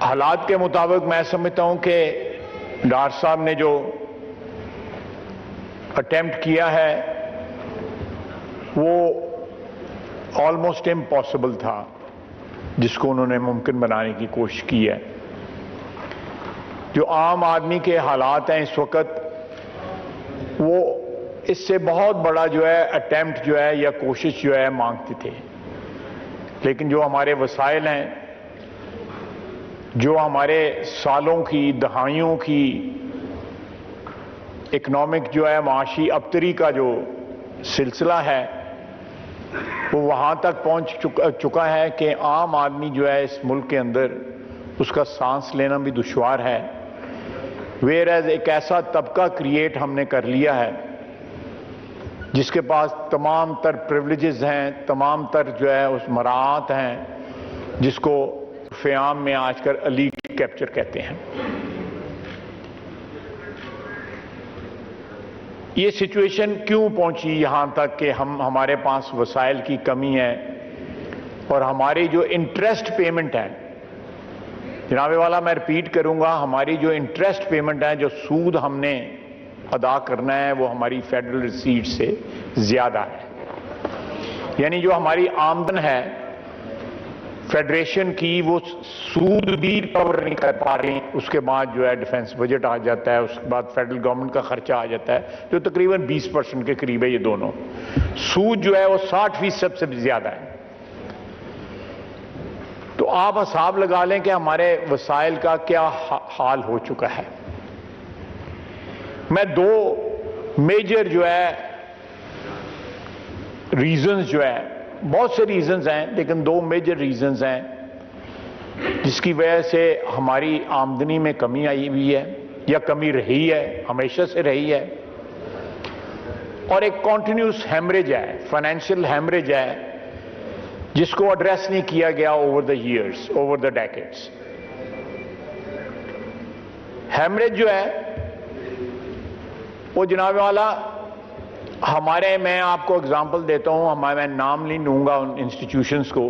حالات کے مطابق میں سمجھتا ہوں کہ ڈاکٹر صاحب نے جو اٹیمپٹ کیا ہے وہ آلموسٹ امپاسبل تھا، جس کو انہوں نے ممکن بنانے کی کوشش کی ہے۔ جو عام آدمی کے حالات ہیں اس وقت، وہ اس سے بہت بڑا جو ہے اٹیمپٹ جو ہے یا کوشش جو ہے مانگتے تھے، لیکن جو ہمارے وسائل ہیں، جو ہمارے سالوں کی دہائیوں کی اکنامک جو ہے معاشی ابتری کا جو سلسلہ ہے، وہ وہاں تک پہنچ چکا ہے کہ عام آدمی جو ہے اس ملک کے اندر اس کا سانس لینا بھی دشوار ہے۔ ویئر ایز ایک ایسا طبقہ کریٹ ہم نے کر لیا ہے جس کے پاس تمام تر پریولیجز ہیں، تمام تر جو ہے اس مراعات ہیں، جس کو عام میں آج کل ایلیٹ کیپچر کہتے ہیں۔ یہ سچویشن کیوں پہنچی یہاں تک کہ ہمارے پاس وسائل کی کمی ہے اور ہماری جو انٹرسٹ پیمنٹ ہے، جناب والا میں ریپیٹ کروں گا، ہماری جو انٹرسٹ پیمنٹ ہے، جو سود ہم نے ادا کرنا ہے، وہ ہماری فیڈرل ریسیٹ سے زیادہ ہے۔ یعنی جو ہماری آمدن ہے فیڈریشن کی، وہ سود بھی کور نہیں کر پا رہی۔ اس کے بعد جو ہے ڈیفنس بجٹ آ جاتا ہے، اس کے بعد فیڈرل گورنمنٹ کا خرچہ آ جاتا ہے، جو تقریباً 20% کے قریب ہے۔ یہ دونوں سود جو ہے وہ 60% سے بھی زیادہ ہے۔ تو آپ حساب لگا لیں کہ ہمارے وسائل کا کیا حال ہو چکا ہے۔ میں دو میجر جو ہے ریزنز جو ہے، بہت سے ریزنز ہیں لیکن دو میجر ریزنز ہیں جس کی وجہ سے ہماری آمدنی میں کمی آئی ہوئی ہے یا کمی رہی ہے، ہمیشہ سے رہی ہے، اور ایک کنٹینیوس ہیمریج ہے، فائنینشیل ہیمریج ہے، جس کو ایڈریس نہیں کیا گیا over the years, over the decades. Haemorrhage جو ہے وہ جناب والا ہمارے، میں آپ کو اگزامپل دیتا ہوں، میں نام نہیں لوں گا ان انسٹیٹیوشنز کو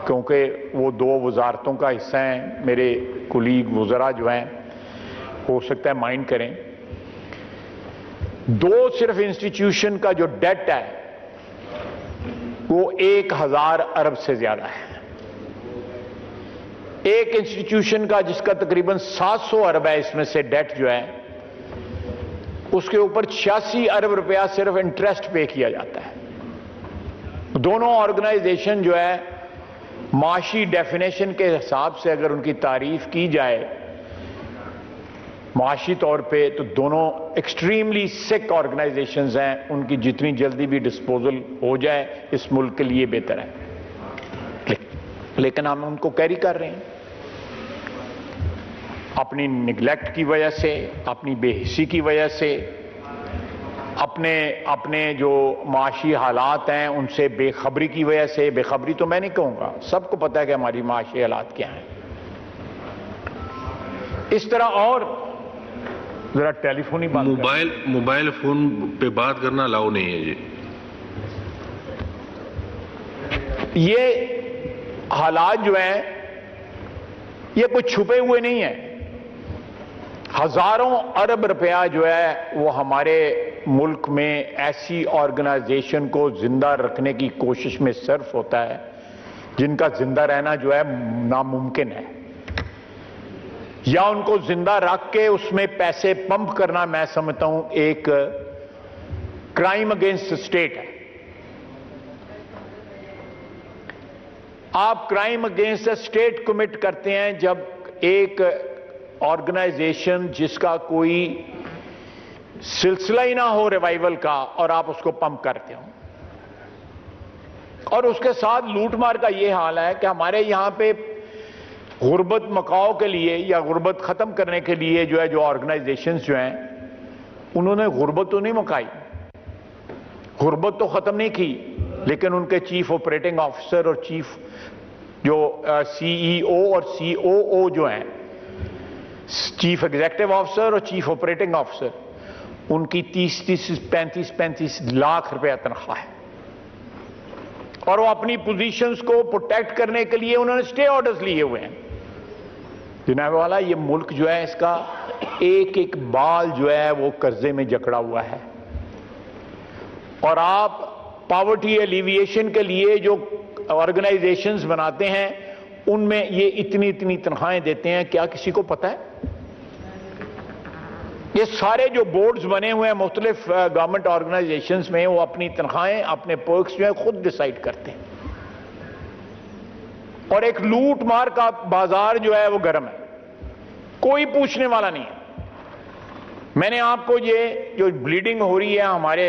کیونکہ وہ دو وزارتوں کا حصہ ہیں، میرے کولیگ وزراء جو ہیں ہو سکتا ہے مائنڈ کریں۔ دو صرف انسٹیٹیوشن کا جو ڈیٹ ہے وہ 1000 ارب سے زیادہ ہے۔ ایک انسٹیٹیوشن کا جس کا تقریباً 700 ارب ہے، اس میں سے ڈیٹ جو ہے، اس کے اوپر 86 ارب روپیہ صرف انٹرسٹ پے کیا جاتا ہے۔ دونوں آرگنائزیشن جو ہے معاشی ڈیفینیشن کے حساب سے اگر ان کی تعریف کی جائے معاشی طور پہ، تو دونوں ایکسٹریملی سک آرگنائزیشنز ہیں۔ ان کی جتنی جلدی بھی ڈسپوزل ہو جائے اس ملک کے لیے بہتر ہے، لیکن ہم ان کو کیری کر رہے ہیں اپنی نگلیکٹ کی وجہ سے، اپنی بے حسی کی وجہ سے، اپنے جو معاشی حالات ہیں ان سے بے خبری کی وجہ سے۔ بے خبری تو میں نہیں کہوں گا، سب کو پتہ ہے کہ ہماری معاشی حالات کیا ہیں۔ اس طرح اور ذرا ٹیلی فون ہی بند موبائل فون پہ بات کرنا الاؤ نہیں ہے جی۔ یہ حالات جو ہیں یہ کچھ چھپے ہوئے نہیں ہیں۔ ہزاروں ارب روپیہ جو ہے وہ ہمارے ملک میں ایسی آرگنائزیشن کو زندہ رکھنے کی کوشش میں صرف ہوتا ہے جن کا زندہ رہنا جو ہے ناممکن ہے، یا ان کو زندہ رکھ کے اس میں پیسے پمپ کرنا میں سمجھتا ہوں ایک کرائم اگینسٹ اسٹیٹ ہے۔ آپ کرائم اگینسٹ اسٹیٹ کمٹ کرتے ہیں جب ایک آرگنائزیشن جس کا کوئی سلسلہ ہی نہ ہو ریوائیول کا، اور آپ اس کو پمپ کرتے ہو۔ اور اس کے ساتھ لوٹ مار کا یہ حال ہے کہ ہمارے یہاں پہ غربت مکاؤ کے لیے یا غربت ختم کرنے کے لیے جو ہے جو آرگنائزیشنز جو ہیں انہوں نے غربت تو نہیں مکائی، غربت تو ختم نہیں کی، لیکن ان کے چیف آپریٹنگ آفیسر اور چیف جو سی ای او اور سی او او جو ہیں، چیف ایگزیکٹو آفیسر اور چیف آپریٹنگ آفیسر، ان کی 35 لاکھ روپیہ تنخواہ ہے، اور وہ اپنی پوزیشنز کو پروٹیکٹ کرنے کے لیے انہوں نے سٹے آرڈرز لیے ہوئے ہیں۔ جناب والا یہ ملک جو ہے اس کا ایک ایک بال جو ہے وہ قرضے میں جکڑا ہوا ہے، اور آپ پاورٹی ایلیویشن کے لیے جو آرگنائزیشنز بناتے ہیں ان میں یہ اتنی اتنی تنخواہیں دیتے ہیں، کیا کسی کو پتہ ہے؟ یہ سارے جو بورڈز بنے ہوئے ہیں مختلف گورنمنٹ آرگنائزیشنز میں، وہ اپنی تنخواہیں اپنے پرکس جو ہیں خود ڈیسائیڈ کرتے ہیں، اور ایک لوٹ مار کا بازار جو ہے وہ گرم ہے، کوئی پوچھنے والا نہیں ہے۔ میں نے آپ کو یہ جو بلیڈنگ ہو رہی ہے ہمارے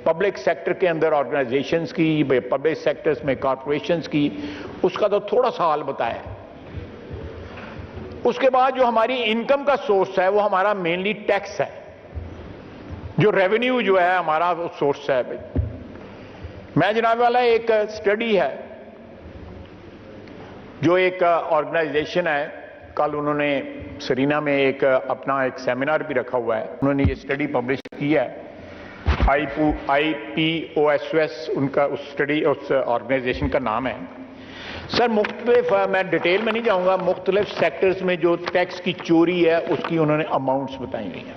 پبلک سیکٹر کے اندر آرگنائزیشنز کی، پبلک سیکٹرز میں کارپوریشنز کی، اس کا تو تھوڑا سا حال بتایا ہے۔ اس کے بعد جو ہماری انکم کا سورس ہے وہ ہمارا مینلی ٹیکس ہے، جو ریونیو جو ہے ہمارا سورس ہے۔ میں جناب والا ایک اسٹڈی ہے جو ایک آرگنائزیشن ہے، کل انہوں نے سرینا میں اپنا ایک سیمینار بھی رکھا ہوا ہے، انہوں نے یہ اسٹڈی پبلش کی ہے، IPOSOS ان کا اس آرگنائزیشن کا نام ہے۔ سر مختلف، میں ڈیٹیل میں نہیں جاؤں گا، مختلف سیکٹرز میں جو ٹیکس کی چوری ہے اس کی انہوں نے اماؤنٹس بتائی ہوئی ہیں۔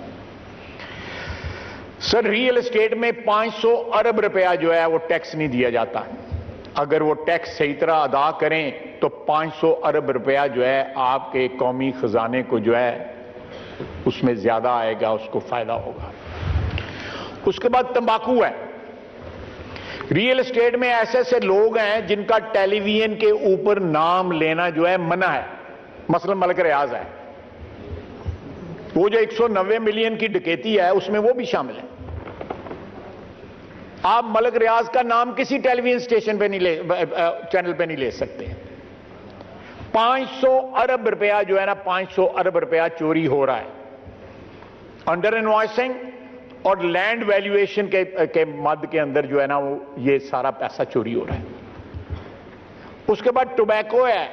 سر ریئل اسٹیٹ میں 500 ارب روپیہ جو ہے وہ ٹیکس نہیں دیا جاتا، اگر وہ ٹیکس صحیح طرح ادا کریں تو 500 ارب روپیہ جو ہے آپ کے قومی خزانے کو جو ہے اس میں زیادہ آئے گا، اس کو فائدہ ہوگا۔ اس کے بعد تمباکو ہے۔ ریئل اسٹیٹ میں ایسے ایسے لوگ ہیں جن کا ٹیلی ویژن کے اوپر نام لینا جو ہے منع ہے، مثلا ملک ریاض ہے، وہ جو 190 ملین کی ڈکیتی ہے اس میں وہ بھی شامل ہے۔ آپ ملک ریاض کا نام کسی ٹیلی ویژن اسٹیشن پہ چینل پہ نہیں لے سکتے۔ 500 ارب روپیہ جو ہے نا، 500 ارب روپیہ چوری ہو رہا ہے انڈر انوائسنگ اور لینڈ ویلیویشن کے مد کے اندر جو ہے نا وہ یہ سارا پیسہ چوری ہو رہا ہے۔ اس کے بعد ٹوبیکو ہے،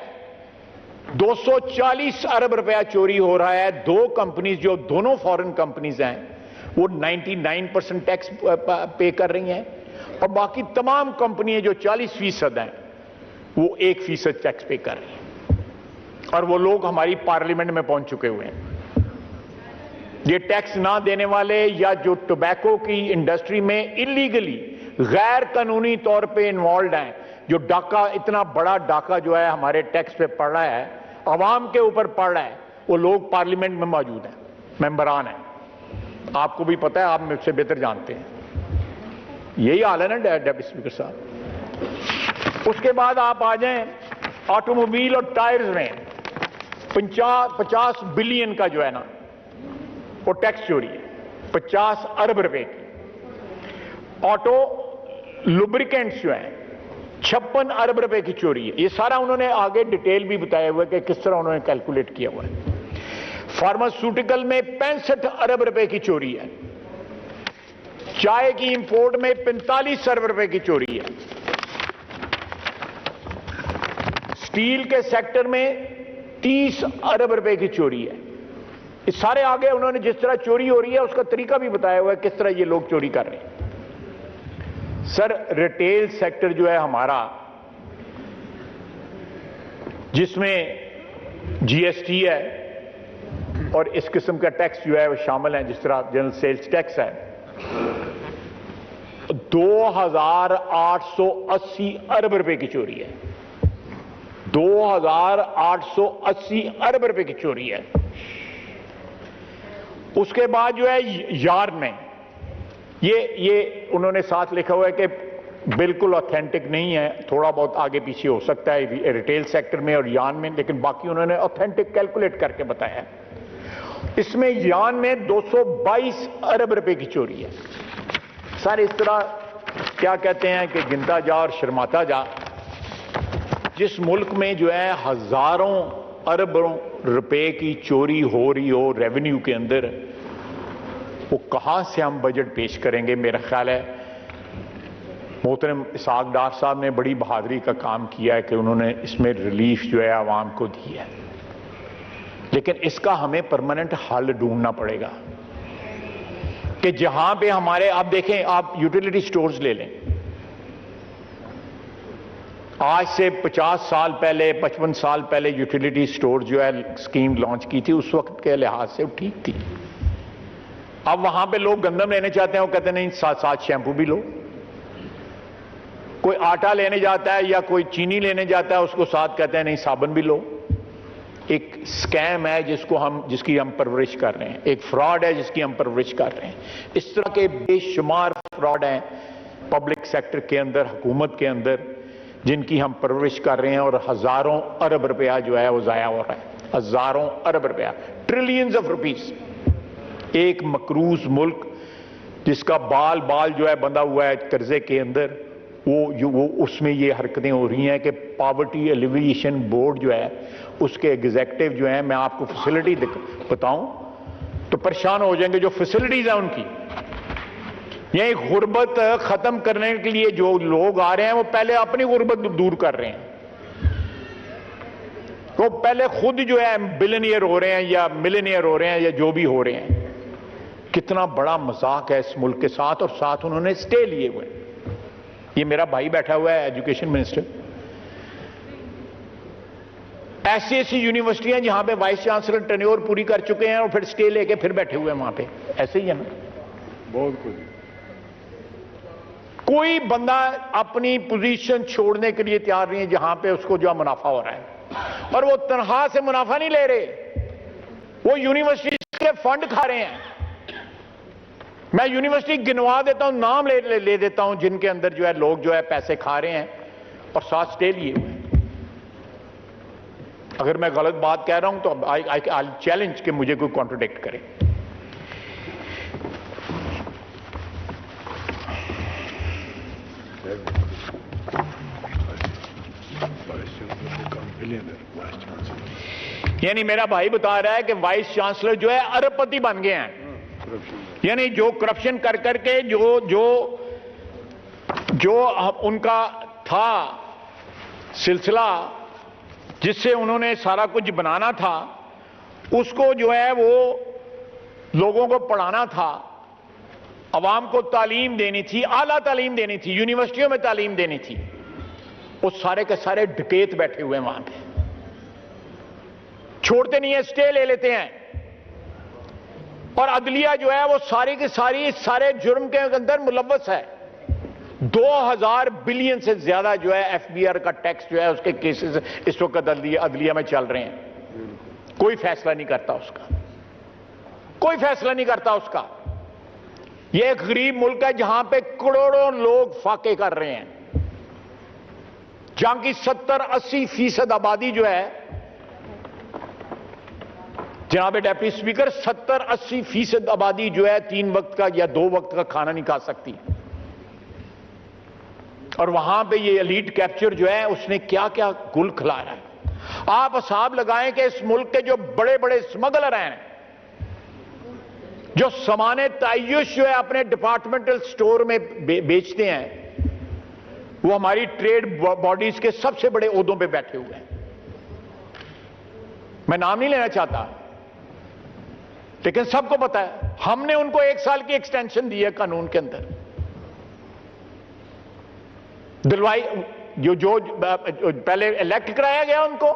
240 ارب روپیہ چوری ہو رہا ہے۔ دو کمپنیز جو دونوں فورن کمپنیز ہیں وہ 99% ٹیکس پے کر رہی ہیں، اور باقی تمام کمپنیاں جو 40% ہیں وہ 1% ٹیکس پے کر رہی ہیں، اور وہ لوگ ہماری پارلیمنٹ میں پہنچ چکے ہوئے ہیں۔ یہ ٹیکس نہ دینے والے یا جو ٹوبیکو کی انڈسٹری میں اللیگلی غیر قانونی طور پہ انوالوڈ ہیں، جو ڈاکہ، اتنا بڑا ڈاکہ جو ہے ہمارے ٹیکس پہ پڑ رہا ہے، عوام کے اوپر پڑ رہا ہے، وہ لوگ پارلیمنٹ میں موجود ہیں، ممبران ہیں۔ آپ کو بھی پتہ ہے، آپ مجھ سے بہتر جانتے ہیں، یہی حال ہے نا ڈیپٹی اسپیکر صاحب۔ اس کے بعد آپ آ جائیں آٹو موبائل اور ٹائرز میں 50 بلین کا جو ہے نا وہ ٹیکس چوری ہے، 50 ارب روپے کی۔ آٹو لوبریکینٹس جو ہیں 56 ارب روپے کی چوری ہے۔ یہ سارا انہوں نے آگے ڈیٹیل بھی بتایا ہوا ہے کہ کس طرح انہوں نے کیلکولیٹ کیا ہوا ہے۔ فارماسیوٹیکل میں 65 ارب روپے کی چوری ہے۔ چائے کی امپورٹ میں 45 ارب روپے کی چوری ہے۔ اسٹیل کے سیکٹر میں 30 ارب روپے کی چوری ہے۔ اس سارے آگے انہوں نے جس طرح چوری ہو رہی ہے اس کا طریقہ بھی بتایا ہوا ہے کس طرح یہ لوگ چوری کر رہے ہیں۔ سر ریٹیل سیکٹر جو ہے ہمارا، جس میں جی ایس ٹی ہے اور اس قسم کا ٹیکس جو ہے وہ شامل ہیں، جس طرح جنرل سیلز ٹیکس ہے، 2880 ارب روپے کی چوری ہے۔ 2880 ارب روپے کی چوری ہے۔ اس کے بعد جو ہے یارن میں، یہ انہوں نے ساتھ لکھا ہوا ہے کہ بالکل آتھینٹک نہیں ہے، تھوڑا بہت آگے پیچھے ہو سکتا ہے ریٹیل سیکٹر میں اور یارن میں، لیکن باقی انہوں نے آتھینٹک کیلکولیٹ کر کے بتایا ہے۔ اس میں یارن میں 222 ارب روپے کی چوری ہے۔ سر اس طرح کیا کہتے ہیں کہ گنتا جا اور شرماتا جا، جس ملک میں جو ہے ہزاروں اربوں روپے کی چوری ہو رہی ہو ریونیو کے اندر، وہ کہاں سے ہم بجٹ پیش کریں گے؟ میرا خیال ہے محترم اسحاق ڈار صاحب نے بڑی بہادری کا کام کیا ہے کہ انہوں نے اس میں ریلیف جو ہے عوام کو دی ہے، لیکن اس کا ہمیں پرماننٹ حل ڈھونڈنا پڑے گا کہ جہاں پہ ہمارے، آپ دیکھیں، آپ یوٹیلیٹی سٹورز لے لیں، آج سے 50 سال پہلے 55 سال پہلے یوٹیلیٹی سٹور جو ہے اسکیم لانچ کی تھی اس وقت کے لحاظ سے وہ ٹھیک تھی. اب وہاں پہ لوگ گندم لینے چاہتے ہیں وہ کہتے ہیں نہیں ساتھ ساتھ شیمپو بھی لو. کوئی آٹا لینے جاتا ہے یا کوئی چینی لینے جاتا ہے اس کو ساتھ کہتے ہیں نہیں صابن بھی لو. ایک سکیم ہے جس کی ہم پرورش کر رہے ہیں, ایک فراڈ ہے جس کی ہم پرورش کر رہے ہیں. اس طرح کے بے شمار فراڈ ہیں پبلک سیکٹر کے اندر, حکومت کے اندر, جن کی ہم پرورش کر رہے ہیں, اور ہزاروں ارب روپیہ جو ہے وہ ضائع ہو رہا ہے. ہزاروں ارب روپیہ, ٹریلینز آف روپیز. ایک مقروض ملک جس کا بال جو ہے بندھا ہوا ہے قرضے کے اندر, وہ اس میں یہ حرکتیں ہو رہی ہیں کہ پاورٹی ایلیویشن بورڈ جو ہے اس کے ایگزیکٹو جو ہیں, میں آپ کو فیسلٹی بتاؤں تو پریشان ہو جائیں گے جو فیسلٹیز ہیں ان کی. یہ غربت ختم کرنے کے لیے جو لوگ آ رہے ہیں وہ پہلے اپنی غربت دور کر رہے ہیں. وہ پہلے خود جو ہے بلینئر ہو رہے ہیں یا ملینئر ہو رہے ہیں یا جو بھی ہو رہے ہیں. کتنا بڑا مذاق ہے اس ملک کے ساتھ, اور ساتھ انہوں نے سٹے لیے ہوئے. یہ میرا بھائی بیٹھا ہوا ہے ایجوکیشن منسٹر. ایسی ایسی یونیورسٹیاں جہاں پہ وائس چانسلر ٹینیور پوری کر چکے ہیں اور پھر سٹے لے کے پھر بیٹھے ہوئے ہیں وہاں پہ. ایسے ہی ہے نا. بہت کچھ. کوئی بندہ اپنی پوزیشن چھوڑنے کے لیے تیار نہیں ہے جہاں پہ اس کو جو منافع ہو رہا ہے. اور وہ تنخواہ سے منافع نہیں لے رہے, وہ یونیورسٹی کے فنڈ کھا رہے ہیں. میں یونیورسٹی گنوا دیتا ہوں, نام لے دیتا ہوں جن کے اندر جو ہے لوگ جو ہے پیسے کھا رہے ہیں اور ساتھ سٹے لیے ہوئے ہیں. اگر میں غلط بات کہہ رہا ہوں تو آئی چیلنج کہ مجھے کوئی کانٹرڈکٹ کرے. یعنی میرا بھائی بتا رہا ہے کہ وائس چانسلر جو ہے ارب پتی بن گئے ہیں. یعنی جو کرپشن کر کے جو ان کا تھا سلسلہ جس سے انہوں نے سارا کچھ بنانا تھا, اس کو جو ہے وہ لوگوں کو پڑھانا تھا, عوام کو تعلیم دینی تھی, اعلیٰ تعلیم دینی تھی, یونیورسٹیوں میں تعلیم دینی تھی, وہ سارے کے سارے ڈکیت بیٹھے ہوئے ہیں وہاں پہ. چھوڑتے نہیں ہیں, سٹے لے لیتے ہیں. اور عدلیہ جو ہے وہ ساری کی ساری سارے جرم کے اندر ملوث ہے. 2000 بلین سے زیادہ جو ہے ایف بی آر کا ٹیکس جو ہے اس کے کیسز اس وقت عدلیہ میں چل رہے ہیں. کوئی فیصلہ نہیں کرتا اس کا, کوئی فیصلہ نہیں کرتا اس کا. یہ ایک غریب ملک ہے جہاں پہ کروڑوں لوگ فاقے کر رہے ہیں, جہاں کی 70-80% آبادی جو ہے, جناب ڈیپٹی اسپیکر, 70-80% آبادی جو ہے 3 وقت کا یا 2 وقت کا کھانا نہیں کھا سکتی. اور وہاں پہ یہ ایلیٹ کیپچر جو ہے اس نے کیا کیا گل کھلایا ہے. آپ حساب لگائیں کہ اس ملک کے جو بڑے بڑے اسمگلر ہیں, جو سامان تعیش جو ہے اپنے ڈپارٹمنٹل سٹور میں بیچتے ہیں, وہ ہماری ٹریڈ باڈیز کے سب سے بڑے عہدوں پہ بیٹھے ہوئے ہیں. میں نام نہیں لینا چاہتا لیکن سب کو پتا ہے. ہم نے ان کو 1 سال کی ایکسٹینشن دی ہے قانون کے اندر. دلوائی جو پہلے الیکٹ کرایا گیا ان کو,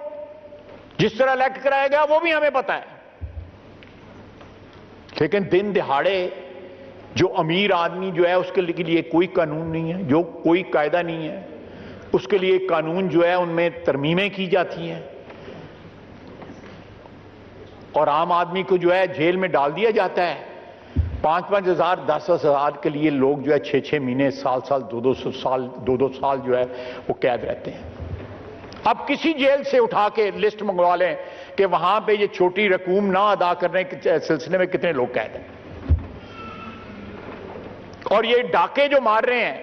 جس طرح الیکٹ کرایا گیا وہ بھی ہمیں پتا ہے. لیکن دن دہاڑے جو امیر آدمی جو ہے اس کے لیے کوئی قانون نہیں ہے, جو کوئی قاعدہ نہیں ہے, اس کے لیے قانون جو ہے ان میں ترمیمیں کی جاتی ہیں اور عام آدمی کو جو ہے جیل میں ڈال دیا جاتا ہے. 5-5 ہزار 10 ہزار کے لیے لوگ جو ہے 6-6 مہینے, سال 2-2 سال جو ہے وہ قید رہتے ہیں. اب کسی جیل سے اٹھا کے لسٹ منگوا لیں کہ وہاں پہ یہ چھوٹی رقوم نہ ادا کرنے کے سلسلے میں کتنے لوگ قید ہیں. اور یہ ڈاکے جو مار رہے ہیں,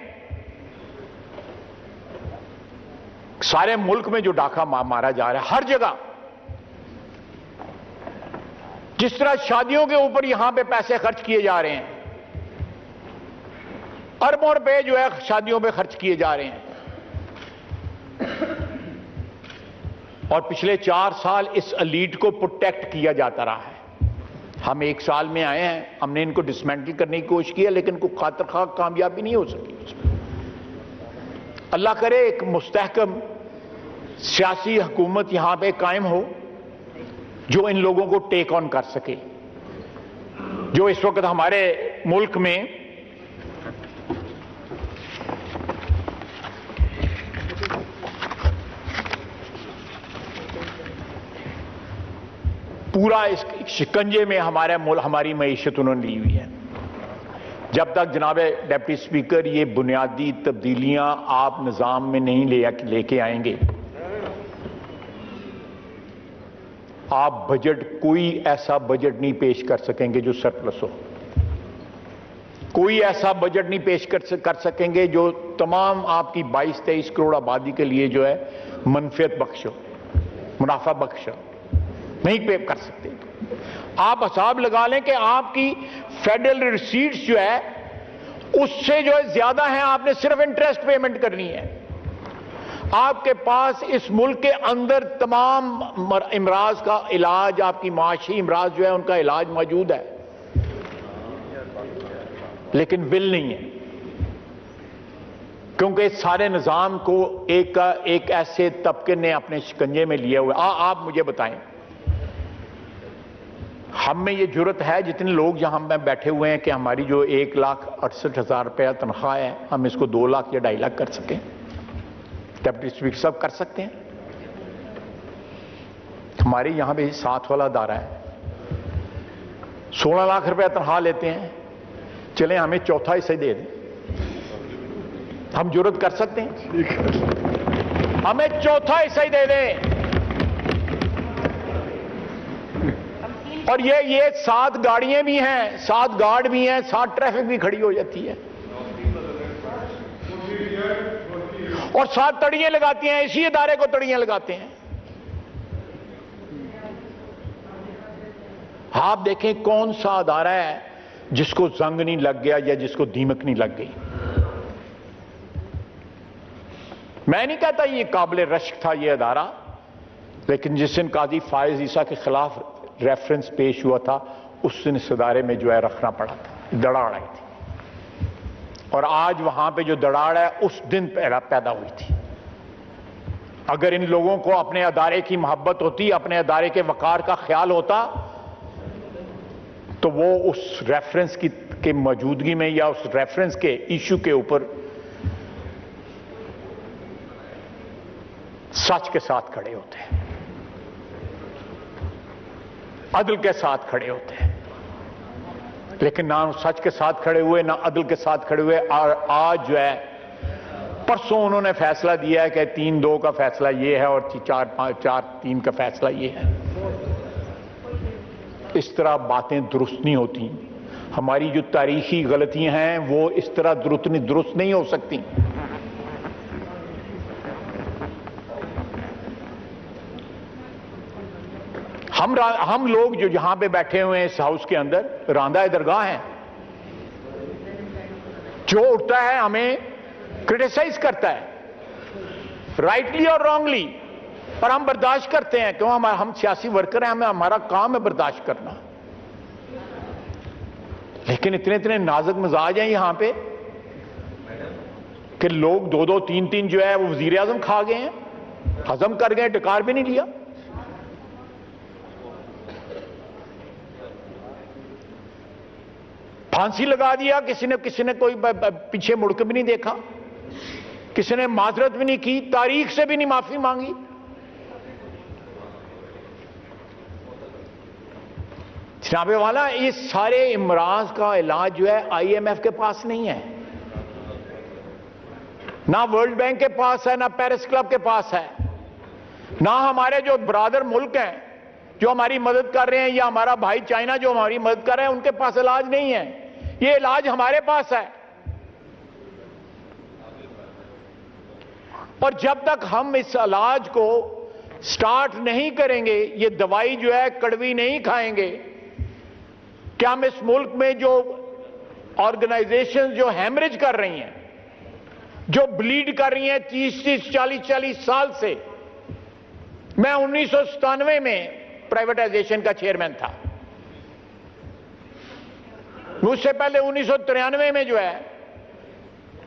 سارے ملک میں جو ڈاکہ مارا جا رہا ہے ہر جگہ, جس طرح شادیوں کے اوپر یہاں پہ پیسے خرچ کیے جا رہے ہیں, اربوں روپے جو ہے شادیوں پہ خرچ کیے جا رہے ہیں. اور پچھلے 4 سال اس ایلیٹ کو پروٹیکٹ کیا جاتا رہا ہے. ہم 1 سال میں آئے ہیں, ہم نے ان کو ڈسمینٹل کرنے کی کوشش کی ہے لیکن کوئی خاطر خواہ کامیابی نہیں ہو سکی. اللہ کرے ایک مستحکم سیاسی حکومت یہاں پہ قائم ہو جو ان لوگوں کو ٹیک آن کر سکے. جو اس وقت ہمارے ملک میں پورا اس شکنجے میں ہماری معیشت انہوں نے لی ہوئی ہے. جب تک جناب ڈپٹی اسپیکر یہ بنیادی تبدیلیاں آپ نظام میں نہیں لے کے آئیں گے، آپ بجٹ کوئی ایسا بجٹ نہیں پیش کر سکیں گے جو سرپلس ہو. کوئی ایسا بجٹ نہیں پیش کر سکیں گے جو تمام آپ کی 22-23 کروڑ آبادی کے لیے جو ہے منفعت بخش ہو، منافع بخش ہو. نہیں پے کر سکتے. آپ حساب لگا لیں کہ آپ کی فیڈرل ریسیٹس جو ہے اس سے جو ہے زیادہ ہیں، آپ نے صرف انٹرسٹ پیمنٹ کرنی ہے. آپ کے پاس اس ملک کے اندر تمام امراض کا علاج، آپ کی معاشی امراض جو ہے ان کا علاج موجود ہے، لیکن ول نہیں ہے. کیونکہ سارے نظام کو ایک ایسے طبقے نے اپنے شکنجے میں لیا ہوا. آپ مجھے بتائیں، ہم میں یہ جرت ہے جتنے لوگ یہاں میں بیٹھے ہوئے ہیں کہ ہماری جو 1,68,000 روپیہ تنخواہ ہے، ہم اس کو 2 لاکھ یا 2.5 لاکھ کر سکیں؟ ڈپٹی اسپیکر صاحب کر سکتے ہیں؟ ہمارے یہاں پہ 7 والا ادارہ ہے، 16 لاکھ روپیہ تنخواہ لیتے ہیں. چلیں ہمیں چوتھا حصہ دے دیں. ہم جرت کر سکتے ہیں؟ ہمیں چوتھا حصہ ہی دے دیں. اور یہ 7 گاڑیاں بھی ہیں، 7 گارڈ بھی ہیں، 7 ٹریفک بھی کھڑی ہو جاتی ہے، اور 7 تڑیاں لگاتی ہیں. اسی ادارے کو تڑیاں لگاتے ہیں. آپ دیکھیں کون سا ادارہ ہے جس کو زنگ نہیں لگ گیا یا جس کو دیمک نہیں لگ گئی. میں نہیں کہتا یہ قابل رشک تھا یہ ادارہ، لیکن جس دن قاضی فائز عیسیٰ کے خلاف ریفرنس پیش ہوا تھا اس دن اس ادارے میں جو ہے رکھنا پڑا تھا، دڑاڑ آئی تھی. اور آج وہاں پہ جو دڑاڑ ہے اس دن پیدا ہوئی تھی. اگر ان لوگوں کو اپنے ادارے کی محبت ہوتی، اپنے ادارے کے وقار کا خیال ہوتا، تو وہ اس ریفرنس کی موجودگی میں یا اس ریفرنس کے ایشو کے اوپر سچ کے ساتھ کھڑے ہوتے ہیں، عدل کے ساتھ کھڑے ہوتے ہیں. لیکن نہ سچ کے ساتھ کھڑے ہوئے، نہ عدل کے ساتھ کھڑے ہوئے. اور آج جو ہے پرسوں انہوں نے فیصلہ دیا ہے کہ 3-2 کا فیصلہ یہ ہے اور 4-3 کا فیصلہ یہ ہے. اس طرح باتیں درست نہیں ہوتی. ہماری جو تاریخی غلطیاں ہیں وہ اس طرح درست نہیں ہو سکتی. ہم لوگ جو یہاں پہ بیٹھے ہوئے ہیں اس ہاؤس کے اندر راندہ درگاہ ہیں. جو اٹھتا ہے ہمیں کرٹیسائز کرتا ہے، رائٹلی اور رانگلی، اور ہم برداشت کرتے ہیں. کیوں؟ ہم سیاسی ورکر ہیں، ہمارا کام ہے برداشت کرنا. لیکن اتنے نازک مزاج ہیں یہاں پہ کہ لوگ 2-2 3-3 جو ہے وہ وزیر اعظم کھا گئے ہیں، ہضم کر گئے، ڈکار بھی نہیں لیا. پھانسی لگا دیا کسی نے کوئی پیچھے مڑ کے بھی نہیں دیکھا، کسی نے معذرت بھی نہیں کی، تاریخ سے بھی نہیں معافی مانگی. جناب والا اس سارے امراض کا علاج جو ہے IMF کے پاس نہیں ہے، نہ ورلڈ بینک کے پاس ہے، نہ پیرس کلب کے پاس ہے، نہ ہمارے جو برادر ملک ہیں جو ہماری مدد کر رہے ہیں، یا ہمارا بھائی چائنا جو ہماری مدد کر رہے ہیں ان کے پاس علاج نہیں ہے. یہ علاج ہمارے پاس ہے. اور جب تک ہم اس علاج کو سٹارٹ نہیں کریں گے، یہ دوائی جو ہے کڑوی نہیں کھائیں گے، کہ ہم اس ملک میں جو آرگنائزیشن جو ہیمریج کر رہی ہیں، جو بلیڈ کر رہی ہیں 30-30 40-40 سال سے. میں 1997 میں پرائیویٹائزیشن کا چیئرمین تھا. مجھ سے پہلے 1993 میں جو ہے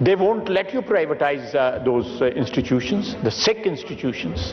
They won't let you privatize those institutions, the sick institutions,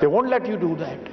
They won't let you do that.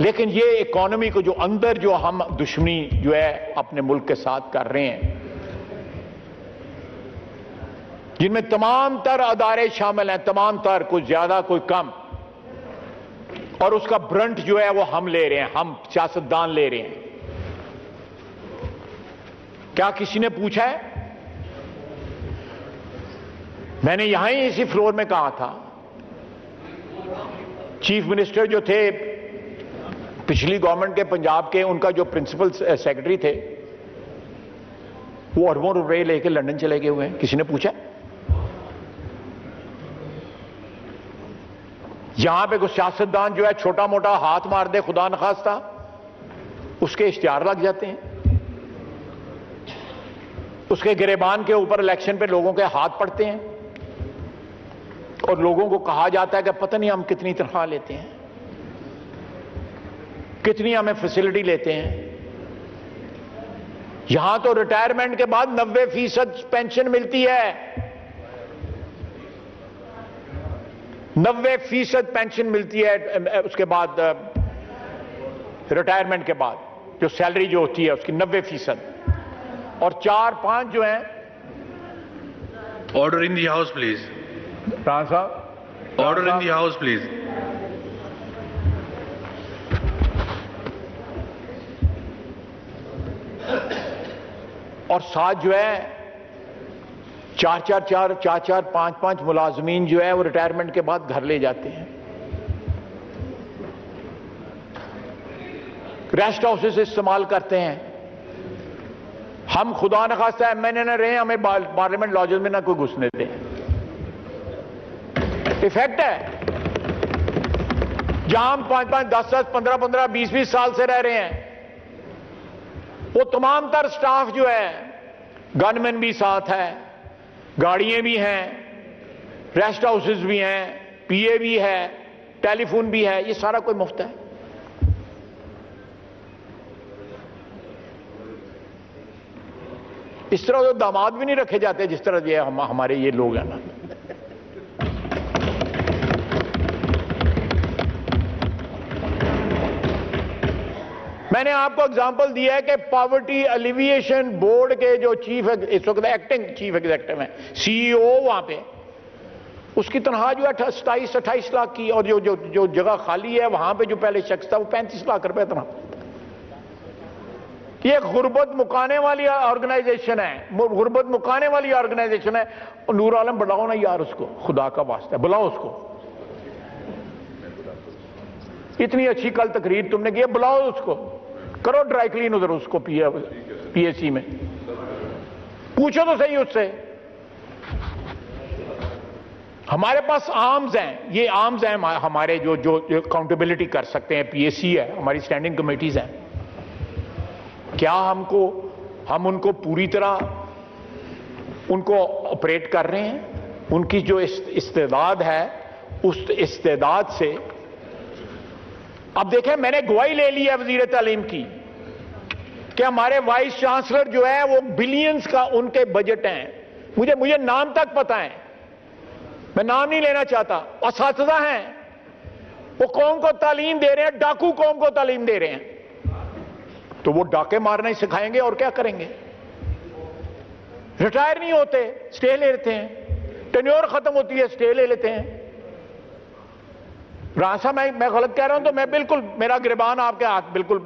لیکن یہ اکانومی کو جو اندر جو ہم دشمنی جو ہے اپنے ملک کے ساتھ کر رہے ہیں، جن میں تمام تر ادارے شامل ہیں، تمام تر، کوئی زیادہ کوئی کم، اور اس کا برنٹ جو ہے وہ ہم لے رہے ہیں، ہم سیاستدان لے رہے ہیں۔ کیا کسی نے پوچھا ہے؟ میں نے یہاں ہی اسی فلور میں کہا تھا، چیف منسٹر جو تھے پچھلی گورنمنٹ کے پنجاب کے، ان کا جو پرنسپل سیکرٹری تھے، وہ اربوں روپے لے کے لندن چلے گئے ہوئے ہیں۔ کسی نے پوچھا؟ یہاں پہ کوئی سیاستدان جو ہے چھوٹا موٹا ہاتھ مار دے خدا نخواستہ، اس کے اشتہار لگ جاتے ہیں، اس کے گریبان کے اوپر الیکشن پہ لوگوں کے ہاتھ پڑتے ہیں، اور لوگوں کو کہا جاتا ہے کہ پتہ نہیں ہم کتنی تنخواہ لیتے ہیں، کتنی ہمیں فیسلٹی لیتے ہیں۔ یہاں تو ریٹائرمنٹ کے بعد 90% پینشن ملتی ہے، 90% پینشن ملتی ہے اس کے بعد، ریٹائرمنٹ کے بعد جو سیلری جو ہوتی ہے اس کی 90%، اور 4-5 جو ہیں۔ Order in the house please, Rana sahab, order in the house please. اور ساتھ جو ہے 4-4 5-5 ملازمین جو ہے وہ ریٹائرمنٹ کے بعد گھر لے جاتے ہیں، ریسٹ ہاؤسز استعمال کرتے ہیں۔ ہم خدا نخواستہ ایم این اے نہ رہے، ہمیں پارلیمنٹ لاجز میں نہ کوئی گھسنے دے۔ ایفیکٹ ہے جہاں ہم 5-5 10-10 15-15 20-20 سال سے رہ رہے ہیں، وہ تمام تر سٹاف جو ہے، گن مین بھی ساتھ ہے، گاڑیاں بھی ہیں، ریسٹ ہاؤسز بھی ہیں، پی اے بھی ہے، ٹیلی فون بھی ہے، یہ سارا کوئی مفت ہے۔ اس طرح تو داماد بھی نہیں رکھے جاتے جس طرح یہ ہمارے یہ لوگ ہیں نا۔ میں نے آپ کو اگزامپل دیا ہے کہ پاورٹی ایلیویشن بورڈ کے جو چیف، اس وقت ایکٹنگ چیف ایگزیکٹو ہیں، سی ای او وہاں پہ، اس کی تنخواہ جو ہے 27-28 لاکھ کی، اور جو جگہ خالی ہے وہاں پہ جو پہلے شخص تھا وہ 35 لاکھ روپے تنخواہ۔ یہ غربت مکانے والی آرگنائزیشن ہے، غربت مکانے والی آرگنائزیشن ہے۔ نور عالم بلاؤ نا یار اس کو، خدا کا واسطہ بلاؤ اس کو، اتنی اچھی کل تقریر تم نے کی ہے، بلاؤ اس کو، کرو ڈرائی کلین ادھر اس کو پی اے سی میں، پوچھو تو صحیح اس سے۔ ہمارے پاس آرمز ہیں، یہ آرمز ہیں ہمارے جو اکاؤنٹیبلٹی کر سکتے ہیں، پی اے سی ہے، ہماری اسٹینڈنگ کمیٹیز ہیں۔ کیا ہم ان کو پوری طرح ان کو آپریٹ کر رہے ہیں؟ ان کی جو استعداد ہے، اس استعداد سے اب دیکھیں، میں نے گواہی لے لی ہے وزیر تعلیم کی کہ ہمارے وائس چانسلر جو ہے وہ بلینز کا ان کے بجٹ ہیں، مجھے نام تک پتہ ہے، میں نام نہیں لینا چاہتا۔ اساتذہ ہیں، وہ قوم کو تعلیم دے رہے ہیں، ڈاکو قوم کو تعلیم دے رہے ہیں، تو وہ ڈاکے مارنا ہی سکھائیں گے اور کیا کریں گے؟ ریٹائر نہیں ہوتے، سٹے لے لیتے ہیں، ٹینیور ختم ہوتی ہے، سٹے لے لیتے ہیں۔ راسا میں غلط کہہ رہا ہوں تو میں بالکل، میرا گریبان آپ کے ہاتھ بالکل۔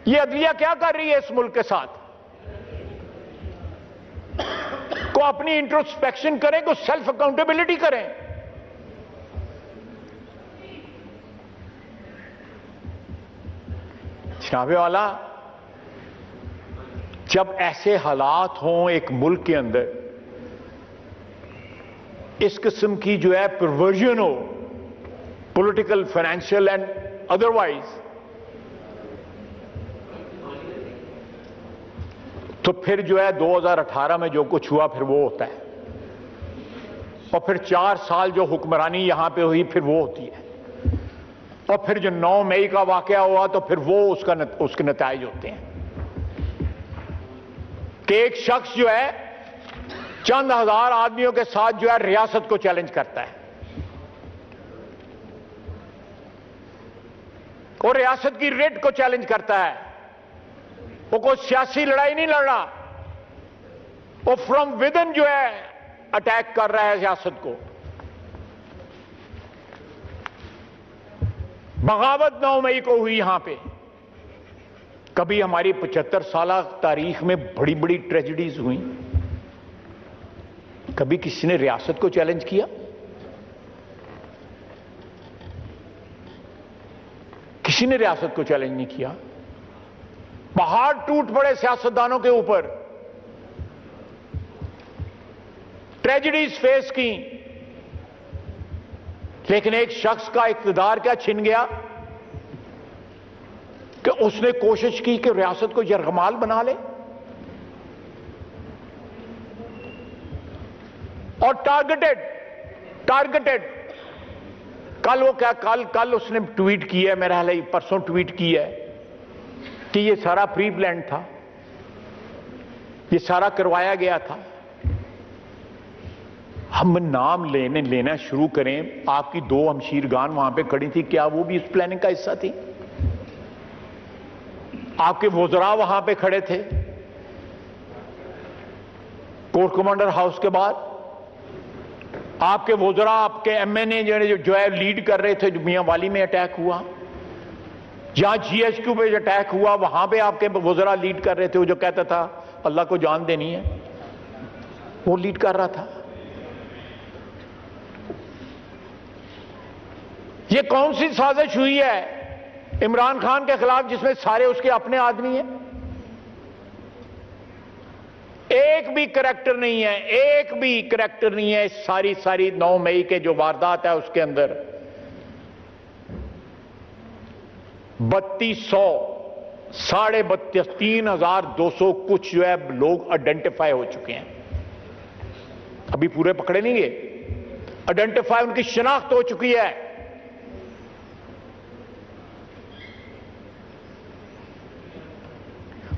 یہ عدلیہ کیا کر رہی ہے اس ملک کے ساتھ؟ کو اپنی انٹروسپیکشن کریں، کو سیلف اکاؤنٹیبلٹی کریں۔ جناب والا، جب ایسے حالات ہوں ایک ملک کے اندر، اس قسم کی جو ہے پرورژن ہو، پولیٹیکل، فائنینشیل اینڈ ادروائز، تو پھر جو ہے 2018 میں جو کچھ ہوا پھر وہ ہوتا ہے، اور پھر 4 سال جو حکمرانی یہاں پہ ہوئی پھر وہ ہوتی ہے، اور پھر جو 9 مئی کا واقعہ ہوا تو پھر وہ اس کے نتائج ہوتے ہیں کہ ایک شخص جو ہے چند ہزار آدمیوں کے ساتھ جو ہے ریاست کو چیلنج کرتا ہے۔ وہ ریاست کی ریٹ کو چیلنج کرتا ہے. وہ کوئی سیاسی لڑائی نہیں لڑ رہا, وہ فرام ودن جو ہے اٹیک کر رہا ہے ریاست کو. بغاوت 9 مئی کو ہوئی یہاں پہ. کبھی ہماری 75 سالہ تاریخ میں بڑی بڑی ٹریجڈیز ہوئیں, کبھی کسی نے ریاست کو چیلنج کیا؟ کسی نے ریاست کو چیلنج نہیں کیا. پہاڑ ٹوٹ پڑے سیاستدانوں کے اوپر, ٹریجڈیز فیس کی, لیکن ایک شخص کا اقتدار کیا چھن گیا کہ اس نے کوشش کی کہ ریاست کو یرغمال بنا لے, اور ٹارگٹڈ. کل وہ کیا کل اس نے ٹویٹ کیا ہے, میرا حال ہے پرسوں ٹویٹ کیا ہے کہ یہ سارا پری پلانڈ تھا, یہ سارا کروایا گیا تھا. ہم نام لینا شروع کریں. آپ کی 2 ہمشیرگان وہاں پہ کھڑی تھی, کیا وہ بھی اس پلاننگ کا حصہ تھی؟ آپ کے وزراء وہاں پہ کھڑے تھے کورٹ کمانڈر ہاؤس کے بعد. آپ کے وزراء, آپ کے ایم این اے جو ہے لیڈ کر رہے تھے. جو میاں والی میں اٹیک ہوا, جہاں جی ایچ کیو پہ جو اٹیک ہوا, وہاں پہ آپ کے وزراء لیڈ کر رہے تھے. وہ جو کہتا تھا اللہ کو جان دینی ہے, وہ لیڈ کر رہا تھا. یہ کون سی سازش ہوئی ہے عمران خان کے خلاف جس میں سارے اس کے اپنے آدمی ہیں؟ ایک بھی کریکٹر نہیں ہے, ایک بھی کریکٹر نہیں ہے. ساری 9 مئی کے جو واردات ہے اس کے اندر 3200 32,500 3,200 کچھ جو ہے لوگ آئیڈینٹیفائی ہو چکے ہیں. ابھی پورے پکڑے نہیں گئے, آئیڈینٹیفائی ان کی شناخت ہو چکی ہے.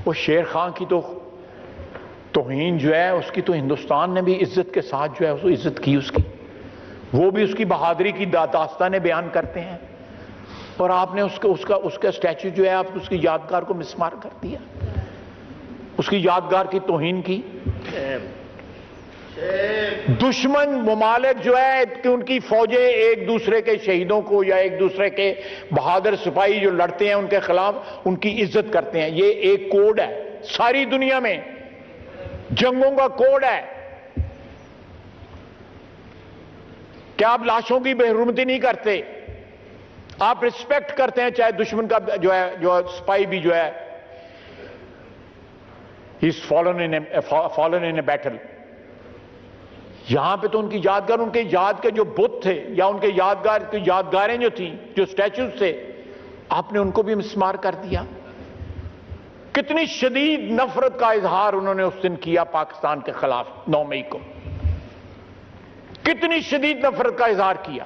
وہ شیر خان کی تو توہین جو ہے اس کی تو ہندوستان نے بھی عزت کے ساتھ جو ہے اس کو عزت کی. اس کی وہ بھی اس کی بہادری کی داستانیں بیان کرتے ہیں, اور آپ نے اس کا اسٹیچو جو ہے آپ اس کی یادگار کو مسمار کر دیا, اس کی یادگار کی توہین کی. دشمن ممالک جو ہے کہ ان کی فوجیں ایک دوسرے کے شہیدوں کو یا ایک دوسرے کے بہادر سپاہی جو لڑتے ہیں ان کے خلاف ان کی عزت کرتے ہیں. یہ ایک کوڈ ہے ساری دنیا میں, جنگوں کا کوڈ ہے. کیا آپ لاشوں کی بے حرمتی نہیں کرتے؟ آپ رسپیکٹ کرتے ہیں چاہے دشمن کا جو ہے جو سپاہی بھی جو ہے he's fallen in a battle. یہاں پہ تو ان کی یادگار, ان کے یاد کے جو بت تھے یا ان کے یادگاریں جو تھیں, جو سٹیچوز تھے, آپ نے ان کو بھی مسمار کر دیا. کتنی شدید نفرت کا اظہار انہوں نے اس دن کیا پاکستان کے خلاف 9 مئی کو, کتنی شدید نفرت کا اظہار کیا.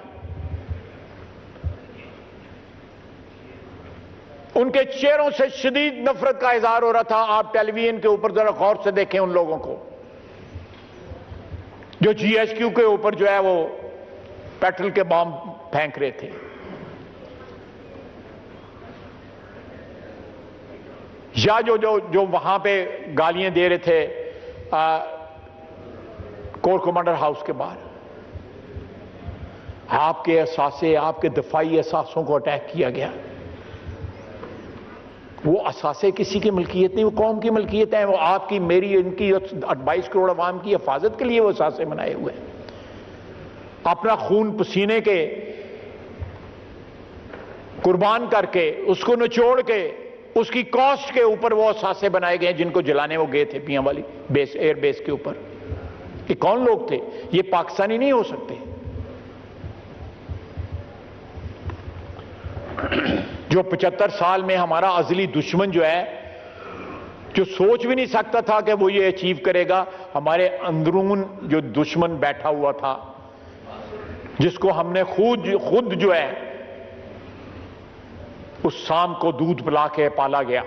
ان کے چہروں سے شدید نفرت کا اظہار ہو رہا تھا. آپ ٹیلی ویژن کے اوپر ذرا غور سے دیکھیں ان لوگوں کو جو جی ایچ کیو کے اوپر جو ہے وہ پیٹرول کے بام پھینک رہے تھے, یا جو وہاں پہ گالیاں دے رہے تھے کور کمانڈر ہاؤس کے باہر. آپ کے اثاثے, آپ کے دفاعی اثاثوں کو اٹیک کیا گیا. وہ اثاثے کسی کی ملکیت نہیں, وہ قوم کی ملکیت ہیں. وہ آپ کی, میری, ان کی 22 کروڑ عوام کی حفاظت کے لیے وہ اثاثے بنائے ہوئے ہیں. اپنا خون پسینے کے قربان کر کے, اس کو نچوڑ کے, اس کی کاسٹ کے اوپر وہ اثاثے بنائے گئے ہیں جن کو جلانے وہ گئے تھے میاں والی بیس, ایئر بیس کے اوپر. یہ کون لوگ تھے؟ یہ پاکستانی نہیں ہو سکتے. جو 75 سال میں ہمارا ازلی دشمن جو ہے, جو سوچ بھی نہیں سکتا تھا کہ وہ یہ اچیو کرے گا. ہمارے اندرون جو دشمن بیٹھا ہوا تھا جس کو ہم نے خود جو ہے اس سام کو دودھ پلا کے پالا گیا,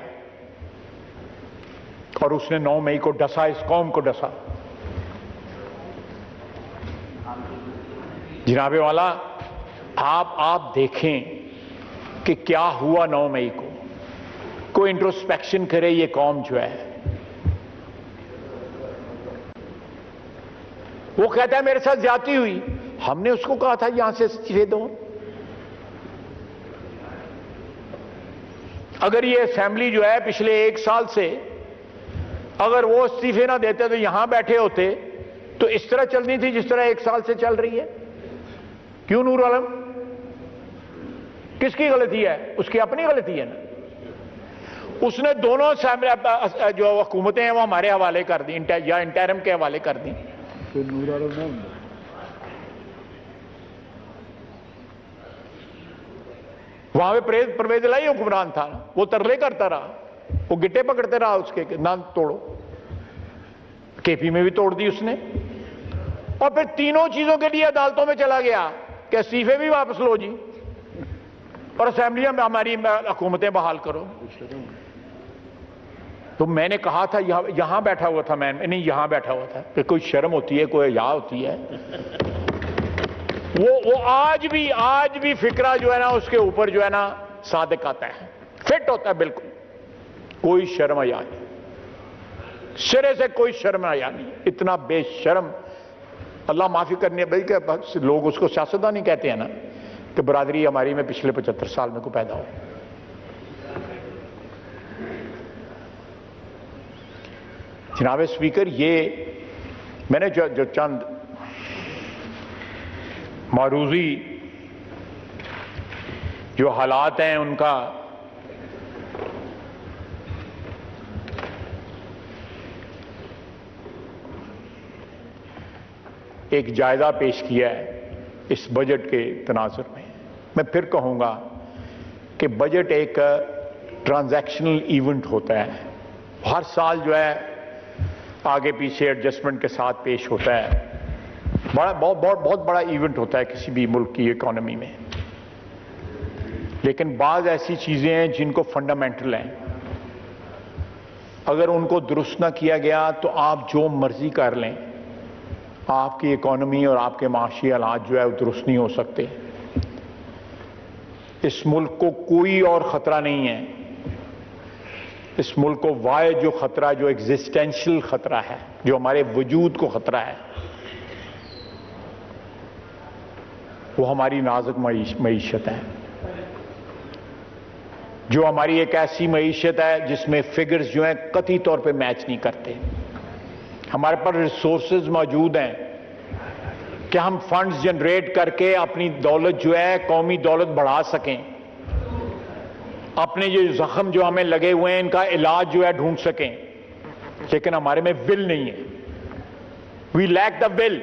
اور اس نے 9 مئی کو ڈسا, اس قوم کو ڈسا. جناب والا, آپ دیکھیں کہ کیا ہوا 9 مئی کو. کوئی انٹروسپیکشن کرے یہ قوم جو ہے. وہ کہتا ہے میرے ساتھ زیادتی ہوئی. ہم نے اس کو کہا تھا یہاں سے استعفے دو. اگر یہ اسمبلی جو ہے پچھلے 1 سال سے اگر وہ استعفے نہ دیتے تو یہاں بیٹھے ہوتے تو اس طرح چلنی تھی جس طرح 1 سال سے چل رہی ہے. کیوں نور عالم؟ کس کی غلطی ہے؟ اس کی اپنی غلطی ہے نا. اس نے دونوں جو حکومتیں ہیں وہ ہمارے حوالے کر دی یا انٹرم کے حوالے کر دی. وہاں پہ پرویز الہی حکمران تھا. وہ ترلے کرتا رہا, وہ گٹے پکڑتے رہا اس کے نہ توڑو. کے پی میں بھی توڑ دی اس نے. اور پھر تینوں چیزوں کے لیے عدالتوں میں چلا گیا کہ استعفے بھی واپس لو جی اور اسمبلیوں میں ہماری حکومتیں بحال کرو. تو میں نے کہا تھا یہاں بیٹھا ہوا تھا, میں نہیں یہاں بیٹھا ہوا تھا کہ کوئی شرم ہوتی ہے, کوئی حیا ہوتی ہے. وہ آج بھی فکرہ جو ہے نا اس کے اوپر جو ہے نا صادق آتا ہے, فٹ ہوتا ہے بالکل. کوئی شرم حیا نہیں, سرے سے کوئی شرم حیا نہیں. اتنا بے شرم, اللہ معافی کرنے بھائی کہ لوگ اس کو سیاستدان نہیں کہتے ہیں نا, کہ برادری ہماری میں پچھلے 75 سال میں کو پیدا ہو. جناب اسپیکر, یہ میں نے جو چند معروضی جو حالات ہیں ان کا ایک جائزہ پیش کیا ہے اس بجٹ کے تناظر میں. میں پھر کہوں گا کہ بجٹ ایک ٹرانزیکشنل ایونٹ ہوتا ہے. ہر سال جو ہے آگے پیچھے ایڈجسٹمنٹ کے ساتھ پیش ہوتا ہے. بہت بڑا ایونٹ ہوتا ہے کسی بھی ملک کی اکانومی میں. لیکن بعض ایسی چیزیں ہیں جن کو فنڈامنٹل ہیں, اگر ان کو درست نہ کیا گیا تو آپ جو مرضی کر لیں, آپ کی اکانومی اور آپ کے معاشی حالات جو ہے وہ درست نہیں ہو سکتے. اس ملک کو کوئی اور خطرہ نہیں ہے. اس ملک کو واحد جو خطرہ, جو ایگزسٹینشل خطرہ ہے, جو ہمارے وجود کو خطرہ ہے, وہ ہماری نازک معیشت ہے. جو ہماری ایک ایسی معیشت ہے جس میں فگرز جو ہیں قطعی طور پہ میچ نہیں کرتے. ہمارے پاس ریسورسز موجود ہیں کہ ہم فنڈز جنریٹ کر کے اپنی دولت جو ہے, قومی دولت بڑھا سکیں. اپنے جو زخم جو ہمیں لگے ہوئے ہیں ان کا علاج جو ہے ڈھونڈ سکیں. لیکن ہمارے میں ول نہیں ہے. وی لیک دا ول.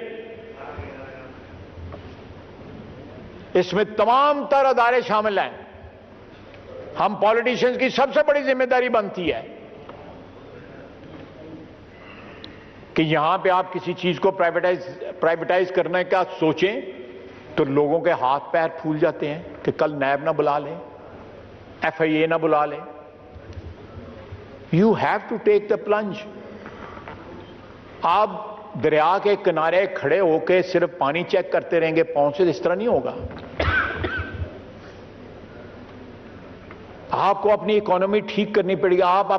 اس میں تمام تر ادارے شامل ہیں. ہم پالیٹیشنز کی سب سے بڑی ذمہ داری بنتی ہے کہ یہاں پہ آپ کسی چیز کو پرائیویٹائز کرنے کا سوچیں تو لوگوں کے ہاتھ پیر پھول جاتے ہیں کہ کل نیب نہ بلا لیں, ایف آئی اے نہ بلا لیں. You have to take the plunge. آپ دریا کے کنارے کھڑے ہو کے صرف پانی چیک کرتے رہیں گے پاؤں سے, اس طرح نہیں ہوگا. آپ کو اپنی اکانومی ٹھیک کرنی پڑے گی. آپ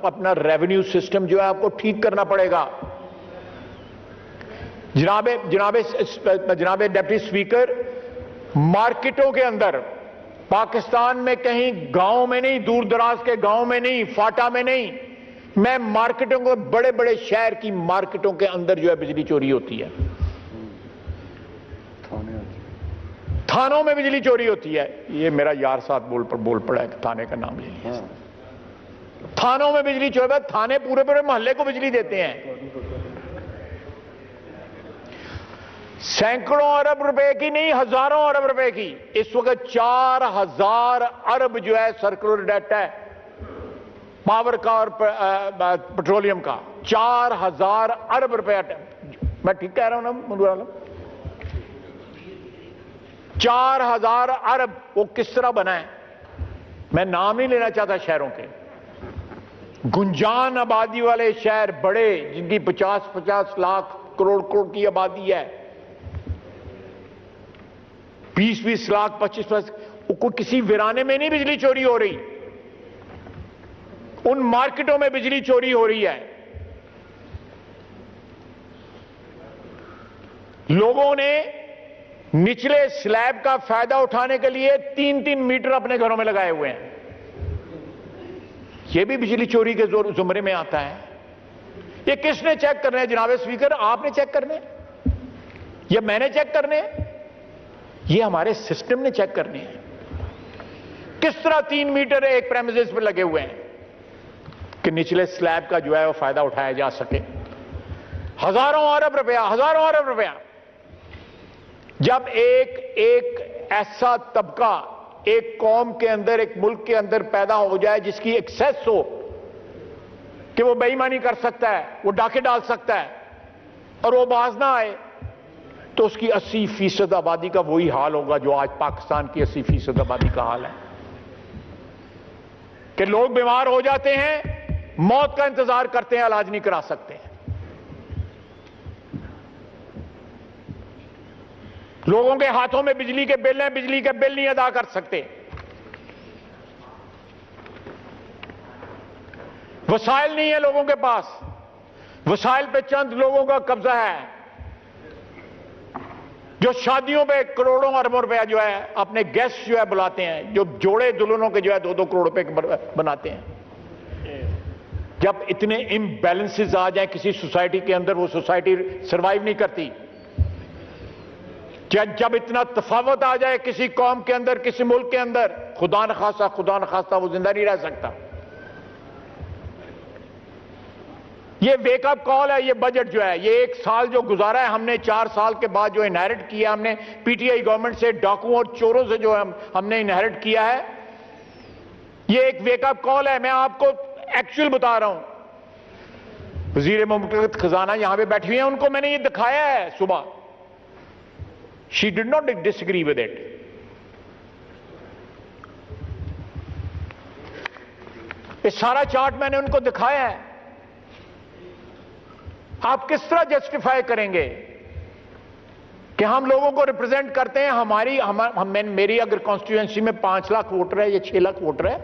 اپنا ریونیو سسٹم جو ہے آپ کو ٹھیک کرنا پڑے گا. جناب ڈپٹی اسپیکر, مارکیٹوں کے اندر پاکستان میں کہیں گاؤں میں نہیں, دور دراز کے گاؤں میں نہیں, فاٹا میں نہیں, میں مارکیٹوں کو, بڑے بڑے شہر کی مارکیٹوں کے اندر جو ہے بجلی چوری ہوتی ہے. تھانوں میں بجلی چوری ہوتی ہے. یہ میرا یار ساتھ بول پڑا ہے کہ تھانے کا نام لے لیا. تھانوں میں بجلی چوری, تھانے پورے محلے کو بجلی دیتے ہیں. سینکڑوں ارب روپے کی نہیں, ہزاروں ارب روپے کی. اس وقت 4000 ارب جو ہے سرکولر ڈیٹ ہے پاور کا اور پیٹرولیم کا. 4000 ارب روپے. میں ٹھیک کہہ رہا ہوں نا منظور عالم؟ 4000 ارب. وہ کس طرح بنا ہے؟ میں نام نہیں لینا چاہتا شہروں کے. گنجان آبادی والے شہر بڑے, جن کی 50 لاکھ کروڑ کی آبادی ہے, 20 لاکھ 25 کوئی کسی ویرانے میں نہیں بجلی چوری ہو رہی، ان مارکیٹوں میں بجلی چوری ہو رہی ہے۔ لوگوں نے نچلے سلیب کا فائدہ اٹھانے کے لیے 3-3 میٹر اپنے گھروں میں لگائے ہوئے ہیں، یہ بھی بجلی چوری کے زمرے میں آتا ہے۔ یہ کس نے چیک کرنا ہے جناب اسپیکر؟ آپ نے چیک کرنے یا میں نے چیک کرنے؟ یہ ہمارے سسٹم نے چیک کرنے ہیں۔ کس طرح 3 میٹر ایک پریمیسز پر لگے ہوئے ہیں کہ نچلے سلیب کا جو ہے وہ فائدہ اٹھایا جا سکے۔ ہزاروں ارب روپیہ جب ایک ایسا طبقہ ایک قوم کے اندر، ایک ملک کے اندر پیدا ہو جائے جس کی ایکسیس ہو کہ وہ بے ایمانی کر سکتا ہے، وہ ڈاکے ڈال سکتا ہے اور وہ باز نہ آئے، تو اس کی 80% آبادی کا وہی حال ہوگا جو آج پاکستان کی 80% آبادی کا حال ہے کہ لوگ بیمار ہو جاتے ہیں، موت کا انتظار کرتے ہیں، علاج نہیں کرا سکتے ہیں۔ لوگوں کے ہاتھوں میں بجلی کے بل ہیں، بجلی کے بل نہیں ادا کر سکتے۔ وسائل نہیں ہے لوگوں کے پاس، وسائل پہ چند لوگوں کا قبضہ ہے جو شادیوں پہ کروڑوں اربوں روپیہ جو ہے اپنے گیسٹ جو ہے بلاتے ہیں، جو جوڑے دلہنوں کے جو ہے 2-2 کروڑ روپے بناتے ہیں۔ جب اتنے امبیلنسز آ جائیں کسی سوسائٹی کے اندر، وہ سوسائٹی سروائیو نہیں کرتی۔ جب اتنا تفاوت آ جائے کسی قوم کے اندر، کسی ملک کے اندر، خدا نخواستہ وہ زندہ نہیں رہ سکتا۔ یہ ویک اپ کال ہے، یہ بجٹ جو ہے، یہ 1 سال جو گزارا ہے ہم نے، 4 سال کے بعد جو انہیرٹ کیا ہم نے پی ٹی آئی گورنمنٹ سے، ڈاکوؤں اور چوروں سے جو ہم نے انہیرٹ کیا ہے، یہ ایک ویک اپ کال ہے۔ میں آپ کو ایکچوئل بتا رہا ہوں۔ وزیر مملکت خزانہ یہاں پہ بیٹھی ہوئی ہیں، ان کو میں نے یہ دکھایا ہے صبح۔ She did not disagree with it. یہ سارا چارٹ میں نے ان کو دکھایا ہے۔ آپ کس طرح جسٹیفائی کریں گے کہ ہم لوگوں کو ریپرزینٹ کرتے ہیں؟ میری اگر کانسٹیٹوئنسی میں 5 لاکھ ووٹر ہے یا 6 لاکھ ووٹر ہے،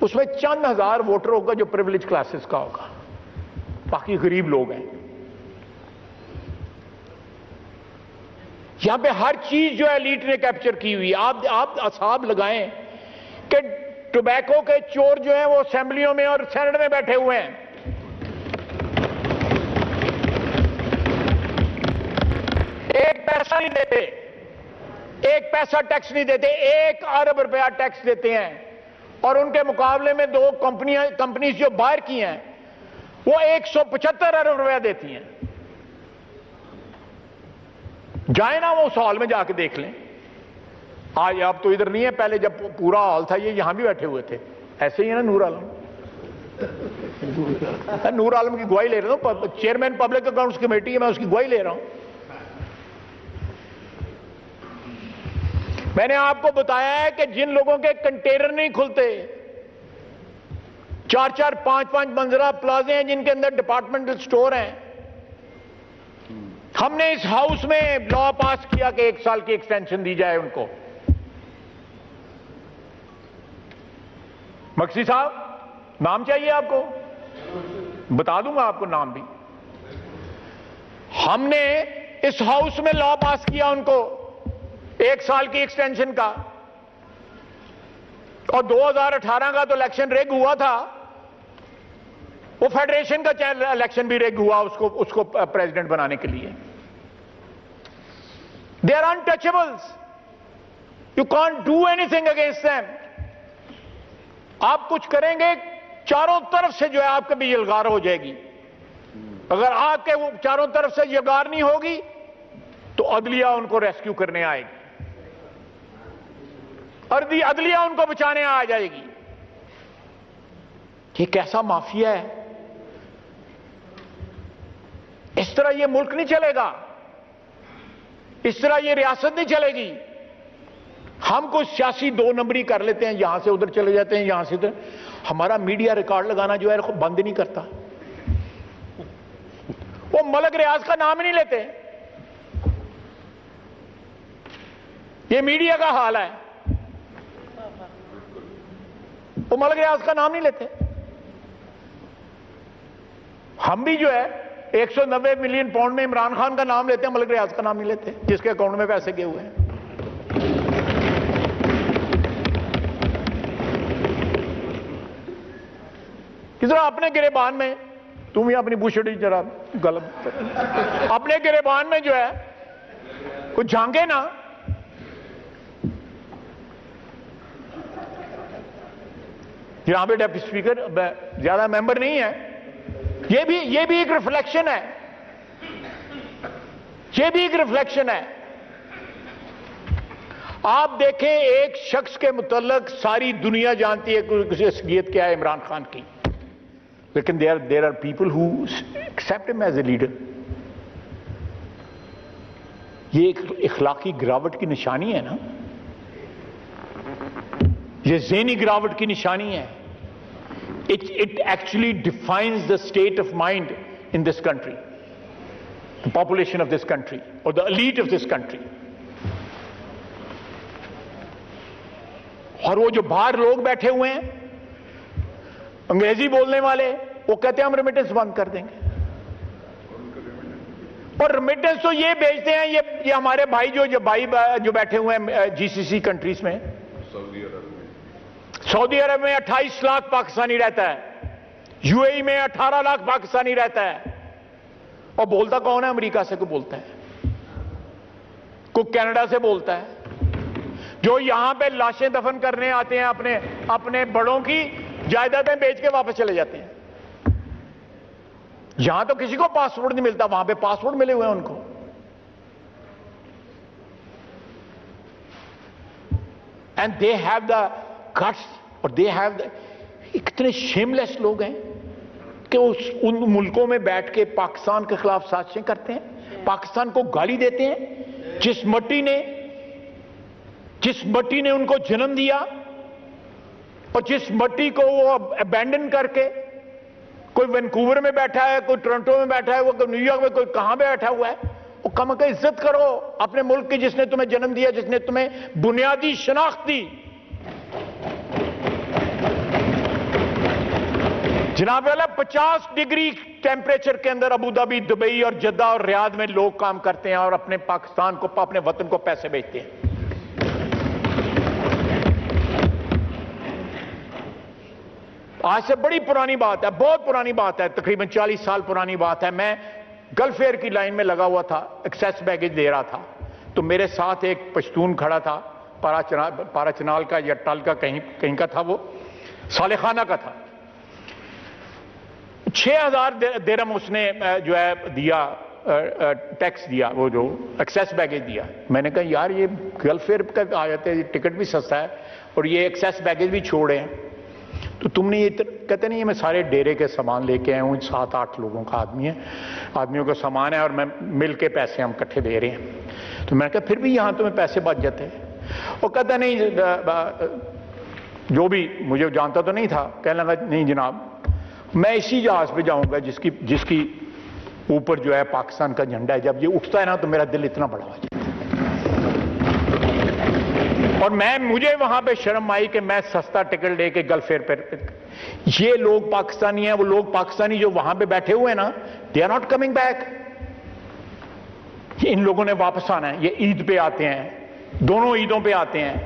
اس میں چند ہزار ووٹر ہوگا جو پریویلیج کلاسز کا ہوگا، باقی غریب لوگ ہیں۔ یہاں پہ ہر چیز جو ہے ایلیٹ نے کیپچر کی ہوئی۔ آپ حساب لگائیں کہ ٹوبیکو کے چور جو ہیں وہ اسمبلیوں میں اور سینٹ میں بیٹھے ہوئے ہیں، ایک پیسہ نہیں دیتے، ایک پیسہ ٹیکس نہیں دیتے، 1 ارب روپیہ ٹیکس دیتے ہیں، اور ان کے مقابلے میں 2 کمپنیز جو باہر کی ہیں وہ 175 ارب روپیہ دیتی ہیں۔ جائیں نا وہ اس ہال میں جا کے دیکھ لیں۔ آج اب تو ادھر نہیں ہے، پہلے جب پورا ہال تھا یہ یہاں بھی بیٹھے ہوئے تھے، ایسے ہی ہے نا نور عالم؟ نور عالم کی گواہی لے رہا ہوں، چیئرمین پبلک اکاؤنٹس کمیٹی ہے، میں اس کی گواہی لے رہا ہوں۔ میں نے آپ کو بتایا ہے کہ جن لوگوں کے کنٹینر نہیں کھلتے، 4-4 5-5 منزلہ پلازے ہیں جن کے اندر ڈپارٹمنٹل سٹور ہیں، ہم نے اس ہاؤس میں لا پاس کیا کہ 1 سال کی ایکسٹینشن دی جائے ان کو۔ مکسی صاحب نام چاہیے آپ کو؟ بتا دوں گا آپ کو نام بھی۔ ہم نے اس ہاؤس میں لا پاس کیا ان کو 1 سال کی ایکسٹینشن کا، اور 2018 کا تو الیکشن ریگ ہوا تھا، وہ فیڈریشن کا الیکشن بھی ریگ ہوا اس کو پریزیڈنٹ بنانے کے لیے۔ They are untouchables. You can't do anything against them. آپ کچھ کریں گے چاروں طرف سے جو ہے آپ کے بھی یلغار ہو جائے گی۔ اگر آپ کے چاروں طرف سے یلغار نہیں ہوگی تو عدلیہ ان کو ریسکیو کرنے آئے گی، اور عدلیہ ان کو بچانے آ جائے گی۔ یہ کیسا مافیا ہے؟ اس طرح یہ ملک نہیں چلے گا، اس طرح یہ ریاست نہیں چلے گی۔ ہم کو سیاسی 2 نمبری کر لیتے ہیں، یہاں سے ادھر چلے جاتے ہیں، یہاں سے ادھر۔ ہمارا میڈیا ریکارڈ لگانا جو ہے بند نہیں کرتا، وہ ملک ریاض کا نام ہی نہیں لیتے۔ یہ میڈیا کا حال ہے۔ وہ ملک ریاض کا نام نہیں لیتے. ہم بھی جو ہے 190 ملین پاؤنڈ میں عمران خان کا نام لیتے ہیں, ملک ریاض کا نام نہیں لیتے جس کے اکاؤنٹ میں پیسے گئے ہوئے ہیں. کس طرح اپنے گریبان میں, تم ہی اپنی بوشڑی ذرا غلط, اپنے گریبان میں جو ہے کچھ جھانکے نا. یہاں پہ ڈیپٹی اسپیکر زیادہ ممبر نہیں ہے, یہ بھی ایک ریفلیکشن ہے, یہ بھی ایک ریفلیکشن ہے. آپ دیکھیں ایک شخص کے متعلق ساری دنیا جانتی ہے کہ شخصیت کیا ہے عمران خان کی, لیکن there are people who accept him as a leader. یہ ایک اخلاقی گراوٹ کی نشانی ہے نا, یہ ذہنی گراوٹ کی نشانی ہے. It actually defines the state of mind in this country, the population of this country, or the elite of this country. اور وہ جو باہر لوگ بیٹھے ہوئے ہیں انگریزی بولنے والے, وہ کہتے ہیں ہم ریمیٹنس بند کر دیں گے. اور ریمیٹنس تو یہ بھیجتے ہیں, یہ ہمارے بھائی جو بیٹھے ہوئے ہیں جی سی سی کنٹریز میں. سعودی عرب میں 28 لاکھ پاکستانی رہتا ہے, یو اے ای میں 18 لاکھ پاکستانی رہتا ہے. اور بولتا کون ہے؟ امریکہ سے کوئی بولتا ہے, کوئی کینیڈا سے بولتا ہے. جو یہاں پہ لاشیں دفن کرنے آتے ہیں اپنے بڑوں کی جائیدادیں بیچ کے واپس چلے جاتے ہیں. یہاں تو کسی کو پاسپورٹ نہیں ملتا, وہاں پہ پاسپورٹ ملے ہوئے ہیں ان کو. And they have the guts, اور دے ہیو دا, اتنے شیملیس لوگ ہیں کہ ان ملکوں میں بیٹھ کے پاکستان کے خلاف سازشیں کرتے ہیں, پاکستان کو گالی دیتے ہیں. جس مٹی نے ان کو جنم دیا, اور جس مٹی کو وہ ابینڈن کر کے, کوئی وینکوور میں بیٹھا ہے, کوئی ٹورنٹو میں بیٹھا ہے, کوئی نیو یارک میں, کوئی کہاں پہ بیٹھا ہوا ہے, وہ کم از کم عزت کرو اپنے ملک کی جس نے تمہیں جنم دیا, جس نے تمہیں بنیادی شناخت دی. جناب والا 50 ڈگری ٹیمپریچر کے اندر ابو دھابی, دبئی اور جدہ اور ریاض میں لوگ کام کرتے ہیں اور اپنے پاکستان کو, اپنے وطن کو پیسے بھیجتے ہیں. آج سے بڑی پرانی بات ہے, بہت پرانی بات ہے, تقریباً 40 سال پرانی بات ہے. میں گلف ایئر کی لائن میں لگا ہوا تھا, ایکسیس بیگیج دے رہا تھا, تو میرے ساتھ ایک پشتون کھڑا تھا, پارا چنال کا یا ٹال کا کہیں کا تھا, وہ صالحانہ کا تھا. 6000 درہم اس نے جو ہے دیا, ٹیکس دیا, وہ جو ایکسیس بیگیج دیا. میں نے کہا یار یہ گلف ایئر کا آ جاتے ہیں, ٹکٹ بھی سستا ہے اور یہ ایکسیس بیگیج بھی چھوڑے ہیں, تو تم نے یہ کہتے نہیں, میں سارے ڈیرے کے سامان لے کے آیا ہوں, 7-8 لوگوں کا آدمیوں کا سامان ہے, اور میں مل کے پیسے ہم کٹھے دے رہے ہیں. تو میں نے کہا پھر بھی یہاں تمہیں پیسے بچ جاتے ہیں. وہ کہتا نہیں, جو بھی مجھے جانتا تو نہیں تھا, کہنے لگا نہیں جناب میں اسی جہاز پہ جاؤں گا جس کی اوپر جو ہے پاکستان کا جھنڈا ہے. جب یہ اٹھتا ہے نا تو میرا دل اتنا بڑا ہو جاتا ہے. اور مجھے وہاں پہ شرم آئی کہ میں سستا ٹکٹ لے کے گلف ایئر پہ. یہ لوگ پاکستانی ہیں, وہ لوگ پاکستانی جو وہاں پہ بیٹھے ہوئے ہیں نا, they are not coming back. ان لوگوں نے واپس آنا ہے. یہ عید پہ آتے ہیں, دونوں عیدوں پہ آتے ہیں,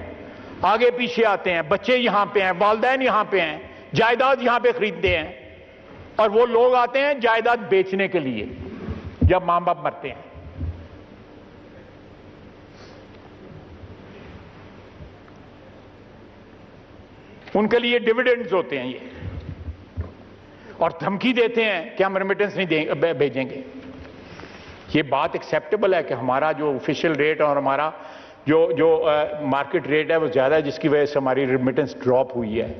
آگے پیچھے آتے ہیں, بچے یہاں پہ ہیں, والدین یہاں پہ ہیں, جائیداد یہاں پہ خریدتے ہیں. اور وہ لوگ آتے ہیں جائیداد بیچنے کے لیے جب ماں باپ مرتے ہیں. ان کے لیے ڈیویڈنڈز ہوتے ہیں یہ, اور دھمکی دیتے ہیں کہ ہم ریمیٹنس نہیں بھیجیں گے. یہ بات ایکسیپٹیبل ہے کہ ہمارا جو آفیشیل ریٹ اور ہمارا جو مارکیٹ ریٹ ہے وہ زیادہ ہے, جس کی وجہ سے ہماری ریمیٹنس ڈراپ ہوئی ہے.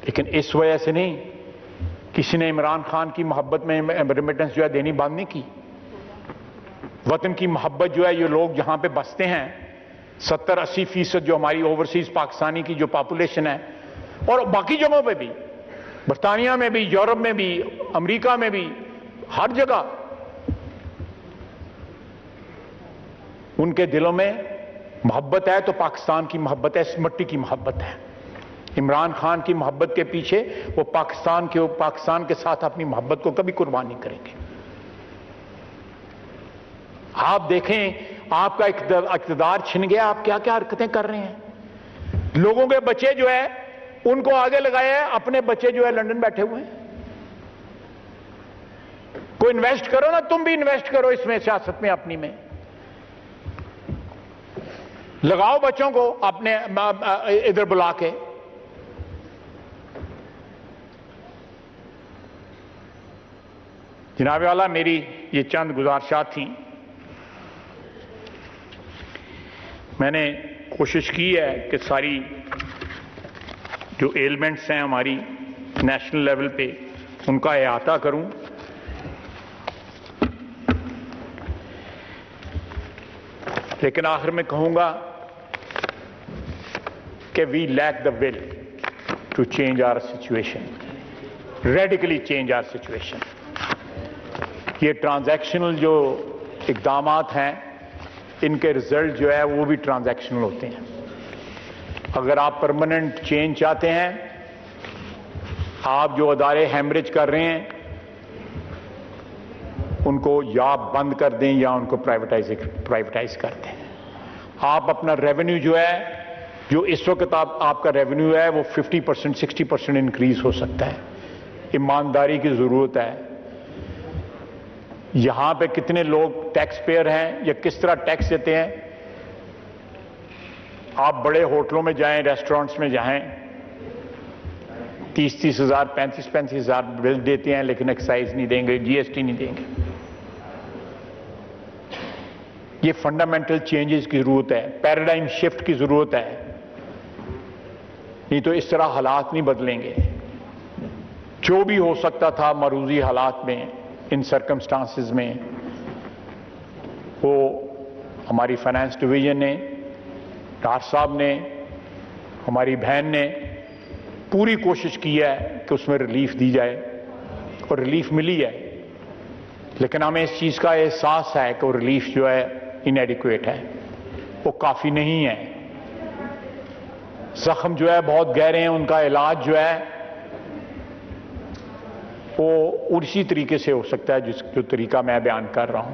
لیکن اس وجہ سے نہیں, کسی نے عمران خان کی محبت میں ریمیٹنس جو ہے دینی بند نہیں کی. وطن کی محبت جو ہے, یہ لوگ جہاں پہ بستے ہیں 70-80% جو ہماری اوورسیز پاکستانی کی جو پاپولیشن ہے, اور باقی جگہوں پہ بھی, برطانیہ میں بھی, یورپ میں بھی, امریکہ میں بھی, ہر جگہ ان کے دلوں میں محبت ہے. تو پاکستان کی محبت ہے, اس مٹی کی محبت ہے. عمران خان کی محبت کے پیچھے وہ پاکستان کے ساتھ اپنی محبت کو کبھی قربان نہیں کریں گے. آپ دیکھیں آپ کا اقتدار چھن گیا, آپ کیا کیا حرکتیں کر رہے ہیں. لوگوں کے بچے جو ہے ان کو آگے لگایا ہے, اپنے بچے جو ہے لندن بیٹھے ہوئے ہیں. کوئی انویسٹ کرو نا, تم بھی انویسٹ کرو اس میں, سیاست میں اپنی میں لگاؤ بچوں کو اپنے ادھر بلا کے. جناب والا, میری یہ چند گزارشات تھیں. میں نے کوشش کی ہے کہ ساری جو ایلمنٹس ہیں ہماری نیشنل لیول پہ ان کا احاطہ کروں. لیکن آخر میں کہوں گا کہ we lack the will to change our situation, radically change our situation. یہ ٹرانزیکشنل جو اقدامات ہیں ان کے رزلٹ جو ہے وہ بھی ٹرانزیکشنل ہوتے ہیں. اگر آپ پرماننٹ چینج چاہتے ہیں, آپ جو ادارے ہیمریج کر رہے ہیں ان کو یا بند کر دیں یا ان کو پرائیویٹائز کر دیں. آپ اپنا ریونیو جو ہے, جو اس وقت آپ کا ریونیو ہے وہ 50% 60% انکریز ہو سکتا ہے. ایمانداری کی ضرورت ہے. یہاں پہ کتنے لوگ ٹیکس پیئر ہیں یا کس طرح ٹیکس دیتے ہیں. آپ بڑے ہوٹلوں میں جائیں, ریسٹورنٹس میں جائیں, 30 ہزار 35 ہزار بل دیتے ہیں لیکن ایکسائز نہیں دیں گے, جی ایس ٹی نہیں دیں گے. یہ فنڈامنٹل چینجز کی ضرورت ہے, پیراڈائم شفٹ کی ضرورت ہے. نہیں تو اس طرح حالات نہیں بدلیں گے. جو بھی ہو سکتا تھا معروضی حالات میں, ان سرکمسٹانسز میں, وہ ہماری فائنانس ڈویژن نے, ڈار صاحب نے, ہماری بہن نے پوری کوشش کی ہے کہ اس میں ریلیف دی جائے اور ریلیف ملی ہے. لیکن ہمیں اس چیز کا احساس ہے کہ وہ ریلیف جو ہے انیڈیکویٹ ہے, وہ کافی نہیں ہے. زخم جو ہے بہت گہرے ہیں, ان کا علاج جو ہے وہ اسی طریقے سے ہو سکتا ہے جو طریقہ میں بیان کر رہا ہوں.